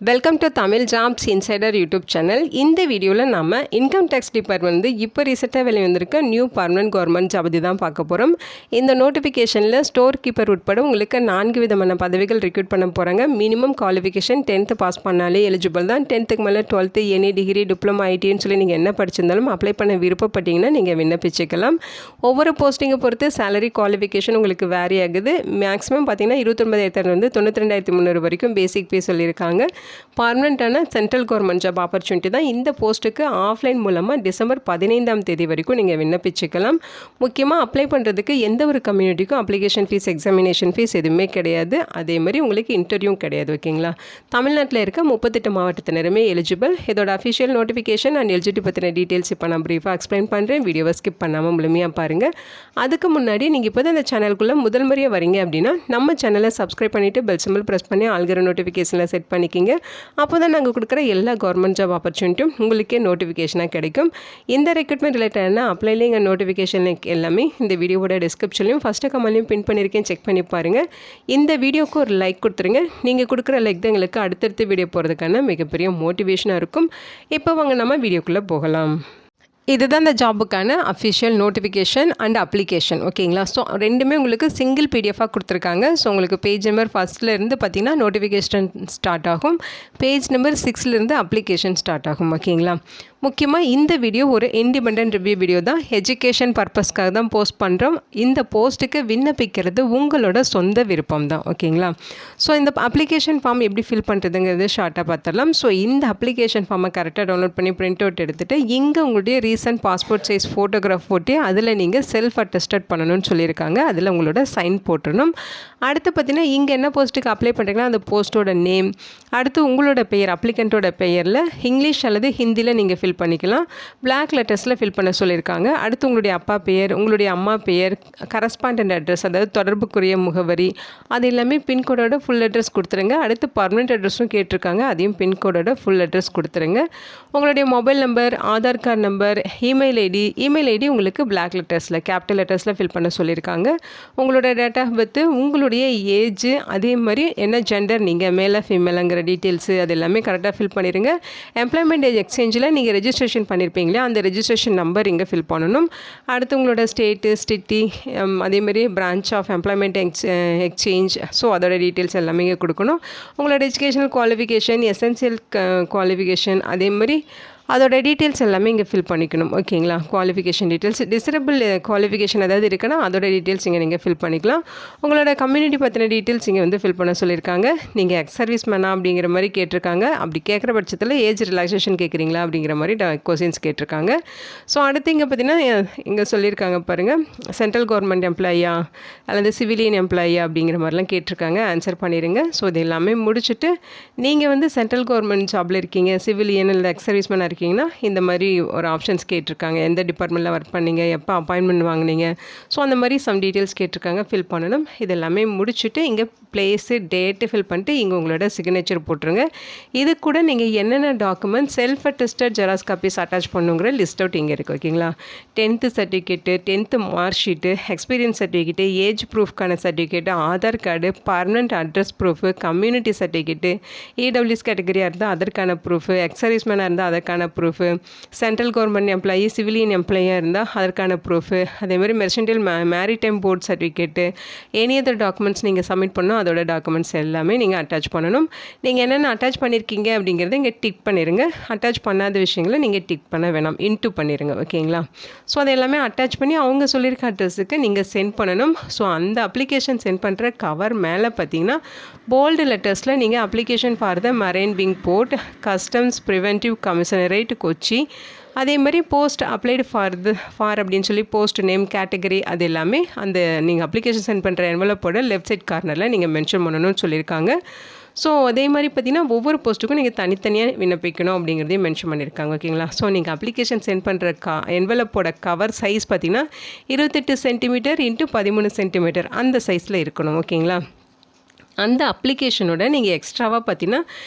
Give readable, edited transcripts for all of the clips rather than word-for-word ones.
Welcome to Tamil jobs insider YouTube channel. இந்த வீடியோவில் நம்ம இன்கம் டேக்ஸ் டிபார்ட்மெண்ட் இப்போ ரீசெண்டாக வெளிவந்திருக்க நியூ பர்மனன்ட் கவர்மெண்ட் ஜாப் தான் பார்க்க போகிறோம். இந்த நோட்டிஃபிகேஷனில் ஸ்டோர் கீப்பர் உட்பட உங்களுக்கு 4 விதமான பதவிகள் ரிக்ரூட் பண்ண போகிறாங்க. மினிமம் குவாலிஃபிகேஷன் 10th பாஸ் பண்ணாலே எலிஜிபிள் தான். 10th மேலே 12th எனி டிகிரி டிப்ளமா ஐடின்னு சொல்லி நீங்கள் என்ன படிச்சிருந்தாலும் அப்ளை பண்ண விருப்பப்பட்டீங்கன்னா நீங்கள் விண்ணப்பிச்சுக்கலாம். ஒவ்வொரு போஸ்டிங்கை பொறுத்து சேலரி குவாலிஃபிகேஷன் உங்களுக்கு வேரி ஆகுது. மேக்ஸிமம் பார்த்தீங்கன்னா 29,500 92,300 வரைக்கும் பேசிக் பே சொல்லியிருக்காங்க. பர்மனெண்ட்டான சென்ட்ரல் கவர்மெண்ட் ஜாப் ஆப்பர்ச்சுனிட்டி தான். இந்த போஸ்ட்டுக்கு ஆஃப்லைன் மூலமாக டிசம்பர் 15ஆம் தேதி வரைக்கும் நீங்கள் விண்ணப்பிச்சுக்கலாம். முக்கியமாக அப்ளை பண்ணுறதுக்கு எந்த ஒரு கம்யூனிட்டிக்கும் அப்ளிகேஷன் ஃபீஸ் எக்ஸாமினேஷன் ஃபீஸ் எதுவுமே கிடையாது. அதே மாதிரி உங்களுக்கு இன்டர்வியூவும் கிடையாது. ஓகேங்களா? தமிழ்நாட்டில் இருக்க 38 மாவட்டத்தினருமே எலிஜிபிள். இதோட அஃபிஷியல் நோட்டிஃபிகேஷன் அண்ட் எலிஜிபிலிட்டி பற்றின டீட்டெயில்ஸ் இப்போ நான் ப்ரீஃபாக எக்ஸ்பிளைன் பண்ணுறேன். வீடியோவை ஸ்கிப் பண்ணாமல் முழுமையாக பாருங்கள். அதுக்கு முன்னாடி நீங்கள் இப்போ தான் இந்த சேனலுக்குள்ளே முதல் முறையாக வரீங்க அப்படின்னா நம்ம சேனலை சப்ஸ்கிரைப் பண்ணிவிட்டு பெல் சிம்பிள் ப்ரெஸ் பண்ணி ஆல்கிற நோட்டிஃபிகேஷனில் செட் பண்ணிக்கிங்க. அப்போ தான் நாங்கள் கொடுக்குற எல்லா கவர்மெண்ட் ஜாப் ஆப்பர்ச்சுனிட்டியும் உங்களுக்கே நோட்டிஃபிகேஷனாக கிடைக்கும். இந்த ரெக்ரூட்மெண்ட் ரிலேட்டடான apply link and notification link எல்லாமே இந்த வீடியோவோட டிஸ்கிரிப்ஷன்லையும் ஃபஸ்ட்டு கமெண்ட்லையும் பின் பண்ணியிருக்கேன். செக் பண்ணி பாருங்கள். இந்த வீடியோக்கு ஒரு லைக் கொடுத்துருங்க. நீங்கள் கொடுக்குற லைக் தான் எங்களுக்கு அடுத்தடுத்து வீடியோ போகிறதுக்கான மிகப்பெரிய மோட்டிவேஷனாக இருக்கும். இப்போ வாங்க நம்ம வீடியோக்குள்ளே போகலாம். இதுதான் இந்த ஜாபுக்கான அஃபிஷியல் நோட்டிஃபிகேஷன் அண்ட் அப்ளிகேஷன். ஓகேங்களா? ஸோ ரெண்டுமே உங்களுக்கு சிங்கிள் பிடிஎஃபாக கொடுத்துருக்காங்க. ஸோ உங்களுக்கு பேஜ் நம்பர் 1 பார்த்தீங்கன்னா நோட்டிஃபிகேஷன் ஸ்டார்ட் ஆகும். பேஜ் நம்பர் 6 அப்ளிகேஷன் ஸ்டார்ட் ஆகும். ஓகேங்களா? முக்கியமாக இந்த வீடியோ ஒரு இண்டிபெண்டன்ட் ரிவ்யூ வீடியோ தான். எஜுகேஷன் பர்பஸ்க்காக தான் போஸ்ட் பண்ணுறோம். இந்த போஸ்ட்டுக்கு விண்ணப்பிக்கிறது உங்களோட சொந்த விருப்பம் தான். ஓகேங்களா? ஸோ இந்த அப்ளிகேஷன் ஃபார்ம் எப்படி ஃபில் பண்ணுறதுங்கிறது ஷார்ட்டாக பார்த்துடலாம். ஸோ இந்த அப்ளிகேஷன் ஃபார்மை கரெக்டாக டவுன்லோட் பண்ணி பிரிண்ட் அவுட் எடுத்துகிட்டு இங்கே உங்களுடைய ரீசன்ட் பாஸ்போர்ட் சைஸ் ஃபோட்டோகிராஃப் போட்டு அதில் நீங்கள் செல்ஃப் அட்டஸ்டட் பண்ணணும்னு சொல்லியிருக்காங்க. அதில் உங்களோட சைன் போட்டுடணும். அடுத்து பார்த்தீங்கன்னா இங்கே என்ன போஸ்ட்டுக்கு அப்ளை பண்ணுறீங்களோ அந்த போஸ்ட்டோட நேம், அடுத்து உங்களோட பெயர் அப்ளிகண்ட்டோட பெயரில் இங்கிலீஷ் அல்லது ஹிந்தியில் நீங்கள் ஃபில் பண்ணிக்கலாம். பிளாக் லெட்டர்ஸில் ஃபில் பண்ண சொல்லியிருக்காங்க. அடுத்து உங்களுடைய அப்பா பெயர், உங்களுடைய அம்மா பெயர், கரஸ்பாண்டன்ட் அட்ரஸ் அதாவது தொடர்புக்குரிய முகவரி, அது எல்லாமே பின்கோடோட ஃபுல் அட்ரஸ் கொடுத்துருங்க. அடுத்து பர்மனெண்ட் அட்ரஸும் கேட்டிருக்காங்க. அதையும் பின்கோடோட ஃபுல் அட்ரஸ் கொடுத்துருங்க. உங்களுடைய mobile number, Aadhaar card number, email ID உங்களுக்கு பிளாக் லெட்டர்ஸில் கேபிட்டல் லெட்டர்ஸில் ஃபில் பண்ண சொல்லியிருக்காங்க. உங்களோட டேட் ஆஃப் பர்த், உங்களுடைய ஏஜ், அதே மாதிரி என்ன ஜெண்டர், நீங்கள் மேலே ஃபீமேலுங்கிற டீட்டெயில்ஸு அது எல்லாமே கரெக்டாக ஃபில் பண்ணிடுங்க. எம்ப்ளாய்மெண்ட் எக்ஸ்சேஞ்சில் நீங்கள் ரெஜிஸ்ட்ரேஷன் பண்ணியிருப்பீங்களே அந்த ரெஜிஸ்ட்ரேஷன் நம்பர் இங்கே ஃபில் பண்ணணும். அடுத்து உங்களோட ஸ்டேட்டு, சிட்டி, அதேமாதிரி branch of employment exchange, so அதோட டீட்டெயில்ஸ் எல்லாமே இங்கே கொடுக்கணும். உங்களோட எஜுகேஷனல் குவாலிஃபிகேஷன், எசென்சியல் குவாலிஃபிகேஷன், அதே மாதிரி அதோட டீட்டெயில்ஸ் எல்லாமே இங்கே ஃபில் பண்ணிக்கணும். ஓகேங்களா? குவாலிஃபிகேஷன் டீட்டெயில்ஸ், டிசரபிள் குவாலிஃபிகேஷன் ஏதாவது இருக்குன்னா அதோட டீட்டெயில்ஸ் இங்கே நீங்கள் ஃபில் பண்ணிக்கலாம். உங்களோட கம்யூனிட்டி பற்றின டீட்டெயில்ஸ் இங்கே வந்து ஃபில் பண்ண சொல்லியிருக்காங்க. நீங்கள் எக்ஸ் சர்வீஸ் மேனா அப்படிங்கிற மாதிரி கேட்டிருக்காங்க. அப்படி கேட்குற பட்சத்தில் ஏஜ் ரிலாக்ஸேஷன் கேட்குறீங்களா அப்படிங்கிற மாதிரி கொஸ்டின்ஸ் கேட்டிருக்காங்க. ஸோ அடுத்து இங்கே பார்த்தீங்கன்னா இங்கே சொல்லியிருக்காங்க பாருங்கள், சென்ட்ரல் கவர்மெண்ட் எம்ப்ளாயியா அல்லது சிவிலியன் எம்ப்ளாயியா அப்படிங்கிற மாதிரிலாம் கேட்டிருக்காங்க. ஆன்சர் பண்ணிடுங்க. ஸோ இது எல்லாமே முடிச்சுட்டு நீங்கள் வந்து சென்ட்ரல் கவர்மெண்ட் ஜாபில் இருக்கீங்க, சிவிலியன் இல்லை எக்ஸ் சர்வீஸ் மேனாக இருக்கீங்கன்னா இந்த மாதிரி ஒரு ஆப்ஷன்ஸ் கேட்டிருக்காங்க. எந்த டிபார்ட்மெண்ட்டில் ஒர்க் பண்ணீங்க, எப்போ அப்பாயின்மெண்ட் வாங்கினீங்க, ஸோ அந்த மாதிரி சம் டீட்டெயில்ஸ் கேட்டிருக்காங்க. ஃபில் பண்ணணும். இது எல்லாமே முடிச்சுட்டு இங்கே பிளேஸு டேட்டு ஃபில் பண்ணிட்டு இங்கே உங்களோட சிக்னேச்சர் போட்டுருங்க. இது கூட நீங்கள் என்னென்ன document self attested xerox copies attach பண்ணுங்கிற லிஸ்ட் அவுட் இங்கே இருக்குது. ஓகேங்களா? 10th certificate, 10th mark sheet, experience certificate, age ப்ரூஃப்கான certificate, Aadhaar card, permanent address proof, community certificate, EWS கேட்டகரியாக இருந்தால் அதற்கான ப்ரூஃபு, எக்ஸ் சர்வீஸ்மேனாக இருந்தால் அதற்கான proof, central government employee civilian எம்ப்ளாயியாக இருந்தால் அதற்கான ப்ரூஃபு, அதேமாதிரி mercantile maritime board certificate, any other documents நீங்கள் சப்மிட் பண்ணணும். அதோட டாக்குமெண்ட்ஸ் எல்லாமே நீங்கள் அட்டாச் பண்ணணும். நீங்கள் என்னென்ன அட்டாச் பண்ணியிருக்கீங்க அப்படிங்கிறத இங்கே டிக் பண்ணிடுங்க. அட்டாச் பண்ணாத விஷயங்களை நீங்கள் டிக் பண்ண வேணாம், இன்ட்டு பண்ணிடுங்க. ஓகேங்களா? ஸோ அது எல்லாமே அட்டாச் பண்ணி அவங்க சொல்லியிருக்க அட்ரஸுக்கு நீங்கள் சென்ட் பண்ணணும். ஸோ அந்த அப்ளிகேஷன் சென்ட் பண்ணுற கவர் மேலே பார்த்தீங்கன்னா போல்டு லெட்டர்ஸில் நீங்கள் application for the marine wing port, customs preventive commissionerate Kochi, அதே மாதிரி போஸ்ட் அப்ளைடு ஃபார் அப்படின்னு சொல்லி போஸ்ட் நேம் கேட்டகரி அது எல்லாமே அந்த நீங்கள் அப்ளிகேஷன் சென்ட் பண்ணுற என்வலப்போட லெஃப்ட் சைட் கார்னரில் நீங்கள் மென்ஷன் பண்ணணும்னு சொல்லியிருக்காங்க. ஸோ அதே மாதிரி பார்த்தீங்கன்னா ஒவ்வொரு போஸ்ட்டுக்கும் நீங்கள் தனித்தனியாக விண்ணப்பிக்கணும் அப்படிங்கிறதையும் மென்ஷன் பண்ணியிருக்காங்க. ஓகேங்களா? ஸோ நீங்கள் அப்ளிகேஷன் சென்ட் பண்ணுற என்வலப்போட கவர் சைஸ் பார்த்தீங்கன்னா 28 சென்டிமீட்டர் × 13 சென்டிமீட்டர் அந்த சைஸில் இருக்கணும். ஓகேங்களா? அந்த அப்ளிகேஷனோட நீங்கள் எக்ஸ்ட்ராவாக பார்த்தீங்கன்னா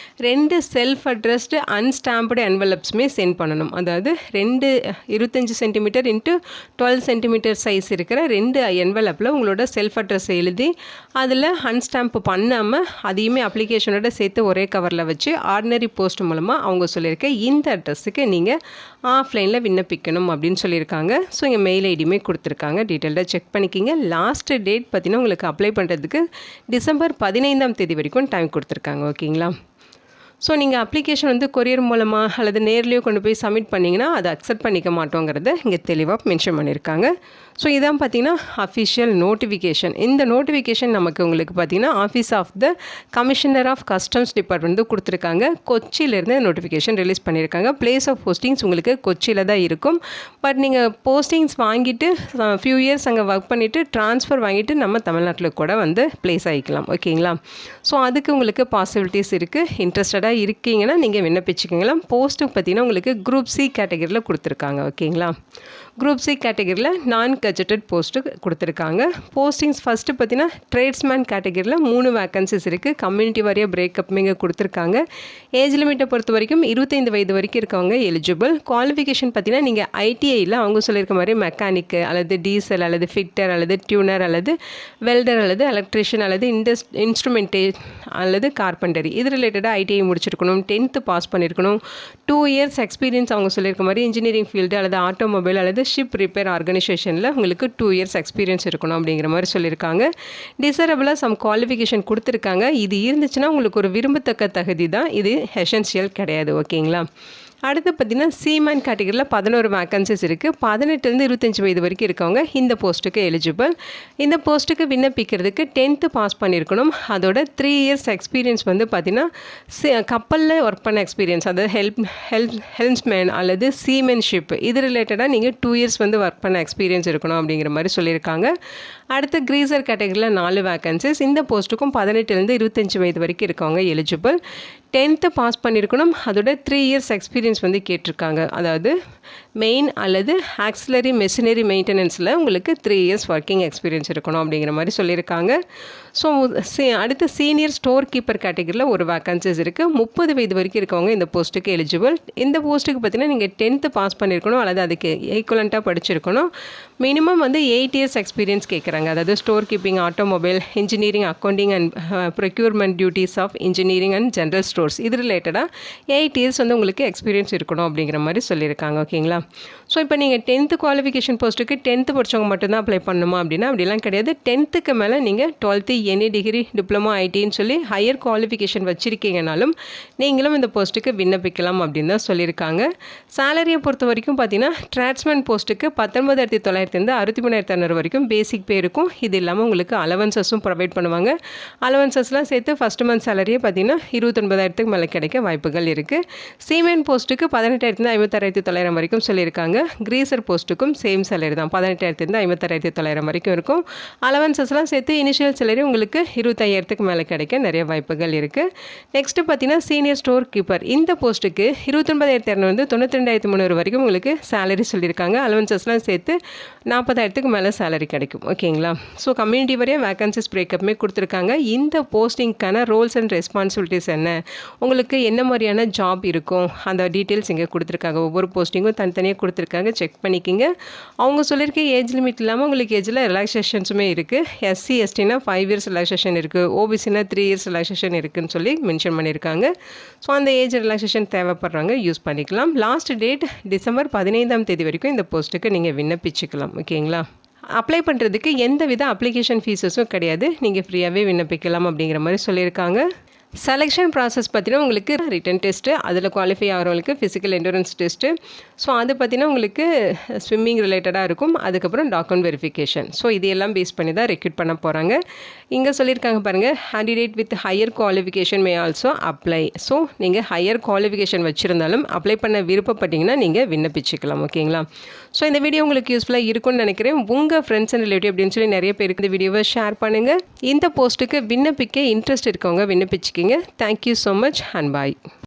2 செல்ஃப் அட்ரஸ்டு அன்ஸ்டாம்படு என்வலப்ஸுமே சென்ட் பண்ணணும். அதாவது 25 சென்டிமீட்டர் இன்ட்டு 12 சென்டிமீட்டர் சைஸ் இருக்கிற 2 என்வலப்பில் உங்களோட செல்ஃப் அட்ரஸ் எழுதி அதில் அன்ஸ்டாம்ப் பண்ணாமல் அதையுமே அப்ளிகேஷனோட சேர்த்து ஒரே கவரில் வச்சு ஆர்டினரி போஸ்ட் மூலமாக அவங்க சொல்லியிருக்க இந்த அட்ரஸுக்கு நீங்கள் ஆஃப்லைனில் விண்ணப்பிக்கணும் அப்படின்னு சொல்லியிருக்காங்க. ஸோ இங்கே மெயில் ஐடியுமே கொடுத்துருக்காங்க. டீட்டெயில்டாக செக் பண்ணிக்கிங்க. லாஸ்ட் டேட் பார்த்தீங்கன்னா உங்களுக்கு அப்ளை பண்ணுறதுக்கு டிசம்பர் 15ஆம் தேதி வரைக்கும் டைம் கொடுத்துருக்காங்க. ஓகேங்களா? ஸோ நீங்கள் அப்ளிகேஷன் வந்து கொரியர் மூலமாக அல்லது நேர்லேயோ கொண்டு போய் சப்மிட் பண்ணிங்கன்னா அதை அக்செப்ட் பண்ணிக்க மாட்டோங்கிறத இங்கே தெளிவாக மென்ஷன் பண்ணியிருக்காங்க. ஸோ இதான் பார்த்தீங்கன்னா அஃபிஷியல் நோட்டிஃபிகேஷன். இந்த நோட்டிஃபிகேஷன் நமக்கு உங்களுக்கு பார்த்தீங்கன்னா office of the commissioner of customs department கொடுத்துருக்காங்க. கொச்சியிலேருந்து நோட்டிஃபிகேஷன் ரிலீஸ் பண்ணியிருக்காங்க. பிளேஸ் ஆஃப் போஸ்டிங்ஸ் உங்களுக்கு கொச்சியில் தான் இருக்கும். பட் நீங்கள் போஸ்டிங்ஸ் வாங்கிட்டு ஃபியூ இயர்ஸ் அங்கே ஒர்க் பண்ணிவிட்டு ட்ரான்ஸ்ஃபர் வாங்கிட்டு நம்ம தமிழ்நாட்டில் கூட வந்து பிளேஸ் ஆகிக்கலாம். ஓகேங்களா? ஸோ அதுக்கு உங்களுக்கு பாசிபிலிட்டிஸ் இருக்குது. இன்ட்ரெஸ்டடாக இருக்கீங்கன்னா நீங்கள் விண்ணப்பிச்சுக்கீங்களா. போஸ்ட்டுக்கு பார்த்தீங்கன்னா உங்களுக்கு குரூப் சி கேட்டகரியில் கொடுத்துருக்காங்க. ஓகேங்களா? குரூப் சி கேட்டகரியில் நான் கஜெட்டட் போஸ்ட்டு கொடுத்துருக்காங்க. போஸ்டிங்ஸ் ஃபஸ்ட்டு பார்த்தீங்கன்னா ட்ரேட்ஸ்மேன் கேட்டகரியில் 3 வேக்கன்சிஸ் இருக்குது. கம்யூனிட்டி வாரியாக பிரேக்கப் இங்கே கொடுத்துருக்காங்க. ஏஜ் லிமிட்டை பொறுத்த வரைக்கும் 25 வயது வரைக்கும் இருக்கவங்க எலிஜிபிள். குவாலிஃபிகேஷன் பார்த்தீங்கன்னா நீங்கள் ஐடிஐயில் அவங்க சொல்லியிருக்க மாதிரி மெக்கானிக்கு அல்லது டீசல் அல்லது ஃபிட்டர் அல்லது டியூனர் அல்லது வெல்டர் அல்லது எலக்ட்ரிஷியன் அல்லது இன்ஸ்ட்ருமெண்டே அல்லது கார்பெண்டரி இது ரிலேட்டடாக ஐடிஐ முடிச்சிருக்கணும். 10th பாஸ் பண்ணியிருக்கணும். 2 இயர்ஸ் எக்ஸ்பீரியன்ஸ் அவங்க சொல்லியிருக்க மாதிரி இன்ஜினியரிங் ஃபீல்டு அல்லது ஆட்டோமொபைல் அல்லது ஷிப் ரிப்பேர் ஆர்கனைசேஷனில் உங்களுக்கு 2 இயர்ஸ் எக்ஸ்பீரியன்ஸ் இருக்கணும் அப்படிங்கிற மாதிரி சொல்லியிருக்காங்க. டிசரபிளாக சம் குவாலிஃபிகேஷன் கொடுத்துருக்காங்க. இது இருந்துச்சுன்னா உங்களுக்கு ஒரு விரும்பத்தக்க தகுதி தான், இது எசென்ஷியல் கிடையாது. ஓகேங்களா? அடுத்து பார்த்திங்கன்னா சீமேன் கேட்டகரியில் 11 வேக்கன்சிஸ் இருக்குது. 18லேருந்து 25 வயது வரைக்கும் இருக்கவங்க இந்த போஸ்ட்டுக்கு எலிஜிபிள். இந்த போஸ்ட்டுக்கு விண்ணப்பிக்கிறதுக்கு 10th பாஸ் பண்ணியிருக்கணும். அதோட 3 இயர்ஸ் எக்ஸ்பீரியன்ஸ் வந்து பார்த்திங்கன்னா கப்பலில் ஒர்க் பண்ண எக்ஸ்பீரியன்ஸ், அதாவது ஹெல்ம்ஸ்மேன் அல்லது சீமென்ஷிப் இது ரிலேட்டடாக நீங்கள் 2 இயர்ஸ் வந்து ஒர்க் பண்ண எக்ஸ்பீரியன்ஸ் இருக்கணும் அப்படிங்கிற மாதிரி சொல்லியிருக்காங்க. அடுத்து க்ரீசர் கேட்டகரியில் 4 வேக்கன்சிஸ். இந்த போஸ்ட்டுக்கும் 18லேருந்து 25 வயது வரைக்கும் இருக்கவங்க எலிஜிபிள். 10th பாஸ் பண்ணியிருக்கணும். அதோட 3 இயர்ஸ் எக்ஸ்பீரியன்ஸ் வந்து கேட்டிருக்காங்க. அதாவது மெயின் அல்லது ஆக்சிலரி மெஷினரி மெயின்டெனன்ஸில் உங்களுக்கு 3 இயர்ஸ் ஒர்க்கிங் எக்ஸ்பீரியன்ஸ் இருக்கணும் அப்படிங்கிற மாதிரி சொல்லியிருக்காங்க. ஸோ அடுத்து சீனியர் ஸ்டோர் கீப்பர் கேட்டகரியில் ஒரு வேக்கன்சிஸ் இருக்குது. 30 வயது வரைக்கும் இருக்கவங்க இந்த போஸ்ட்டுக்கு எலிஜிபிள். இந்த போஸ்ட்டுக்கு பார்த்தீங்கன்னா நீங்கள் 10th பாஸ் பண்ணியிருக்கணும் அல்லது அதுக்கு ஈக்குவலண்ட்டாக படிச்சிருக்கணும். மினிமம் வந்து 8 இயர்ஸ் எக்ஸ்பீரியன்ஸ் கேட்குறாங்க. அதாவது store keeping, automobile, engineering, accounting and procurement duties of engineering and general stores இது ரிலேட்டடாக 8 இயர்ஸ் வந்து உங்களுக்கு எக்ஸ்பீரியன்ஸ் இருக்கணும் அப்படிங்கிற மாதிரி சொல்லியிருக்காங்க. ஓகேங்களா? ஸோ இப்போ நீங்கள் 10th குவாலிஃபிகேஷன் போஸ்ட்டுக்கு 10th படித்தவங்க மட்டும்தான் அப்ளை பண்ணணுமா அப்படின்னா அப்படிலாம் கிடையாது. 10th மேலே நீங்கள் 12th எனி டிகிரி, டிப்ளமோ, ஐடின்னு சொல்லி ஹையர் குவாலிஃபிகேஷன் வச்சுருக்கீங்கனாலும் நீங்களும் இந்த போஸ்ட்டுக்கு விண்ணப்பிக்கலாம் அப்படின்னு தான் சொல்லியிருக்காங்க. சேலரியை பொறுத்த வரைக்கும் பார்த்தீங்கன்னா ட்ராட்ஸ்மேன் போஸ்ட்டுக்கு 19,900 63,600 வரைக்கும் பேசிக் பே இருக்கும். இது இல்லாமல் உங்களுக்கு அலவன்சஸும் ப்ரொவைட் பண்ணுவாங்க. அலவன்சஸ்லாம் சேர்த்து ஃபஸ்ட் மந்த் சேலரியே பார்த்தீங்கன்னா 29,000 மேலே கிடைக்க வாய்ப்புகள் இருக்குது. சீமென் போஸ்ட்டுக்கு 18,000 56,900 வரைக்கும் சொல்லியிருக்காங்க. கிரீசர் போஸ்ட்டுக்கும் சேம் சேலரி தான், 18,000 56,900 வரைக்கும் இருக்கும். அலவன்சஸ்லாம் சேர்த்து இனிஷியல் சேலரி உங்களுக்கு 25,000 மேலே கிடைக்க நிறைய வாய்ப்புகள் இருக்குது. நெக்ஸ்ட்டு பார்த்தீங்கன்னா சீனியர் ஸ்டோர் கீப்பர் இந்த போஸ்ட்டுக்கு 29,200 92,300 வரைக்கும் உங்களுக்கு சேலரி சொல்லியிருக்காங்க. அலவன்சஸ்லாம் சேர்த்து 40,000 மேலே சேலரி கிடைக்கும். ஓகேங்களா? ஸோ கம்யூனிட்டி வரையும் வேக்கன்சிஸ் பிரேக்கப்புமே கொடுத்துருக்காங்க. இந்த போஸ்டிங்க்கான ரோல்ஸ் அண்ட் ரெஸ்பான்சிபிலிட்டிஸ் என்ன, உங்களுக்கு என்ன மாதிரியான ஜாப் இருக்கும், அந்த டீட்டெயில்ஸ் இங்கே கொடுத்துருக்காங்க. ஒவ்வொரு போஸ்டிங்கும் தனித்தனியாக கொடுத்துருக்காங்க. செக் பண்ணிக்கிங்க. அவங்க சொல்லியிருக்க ஏஜ் லிமிட் இல்லாமல் உங்களுக்கு ஏஜில் ரிலாக்ஸேஷன்ஸுமே இருக்குது. SC STனா 5 இயர்ஸ் ரிலாக்ஸேஷன் இருக்குது. OBCனா 3 இயர்ஸ் ரிலாக்ஸேஷன் இருக்குதுன்னு சொல்லி மென்ஷன் பண்ணியிருக்காங்க. ஸோ அந்த ஏஜ் ரிலாக்ஸேஷன் தேவைப்படுறாங்க, யூஸ் பண்ணிக்கலாம். லாஸ்ட் டேட் டிசம்பர் 15ஆம் தேதி வரைக்கும் இந்த போஸ்ட்டுக்கு நீங்கள் விண்ணப்பிச்சுக்கலாம். ஓகேங்களா? அப்ளை பண்ணுறதுக்கு எந்த வித அப்ளிகேஷன் ஃபீஸஸும் கிடையாது. நீங்கள் ஃப்ரீயாகவே விண்ணப்பிக்கலாம் அப்படிங்கிற மாதிரி சொல்லியிருக்காங்க. செலெக்ஷன் ப்ராசஸ் பார்த்தீங்கன்னா உங்களுக்கு ரிட்டன் டெஸ்ட்டு, அதில் குவாலிஃபை ஆகிறவங்களுக்கு ஃபிசிக்கல் என்டூரன்ஸ் டெஸ்ட்டு. ஸோ அது பார்த்தீங்கன்னா உங்களுக்கு ஸ்விம்மிங் ரிலேட்டடாக இருக்கும். அதுக்கப்புறம் டாக்குமெண்ட் வெரிஃபிகேஷன். ஸோ இதையெல்லாம் பேஸ் பண்ணி தான் ரெக்ரூட் பண்ண போகிறாங்க. இங்கே சொல்லியிருக்காங்க பாருங்கள், candidate with higher qualification may also apply. So நீங்கள் ஹையர் குவாலிஃபிகேஷன் வச்சுருந்தாலும் அப்ளை பண்ண விருப்பப்பட்டீங்கன்னா நீங்கள் விண்ணப்பிச்சுக்கலாம். ஓகேங்களா? ஸோ இந்த வீடியோ உங்களுக்கு யூஸ்ஃபுல்லாக இருக்கும்னு நினைக்கிறேன். உங்கள் ஃப்ரெண்ட்ஸ் அண்ட் ரிலேட்டிவ் அப்படின்னு சொல்லி நிறைய பேருக்கு இந்த வீடியோவை ஷேர் பண்ணுங்கள். இந்த போஸ்ட்டுக்கு விண்ணப்பிக்க இன்ட்ரெஸ்ட் இருக்கவங்க விண்ணப்பிச்சுக்கிங்க. Thank you so much and bye.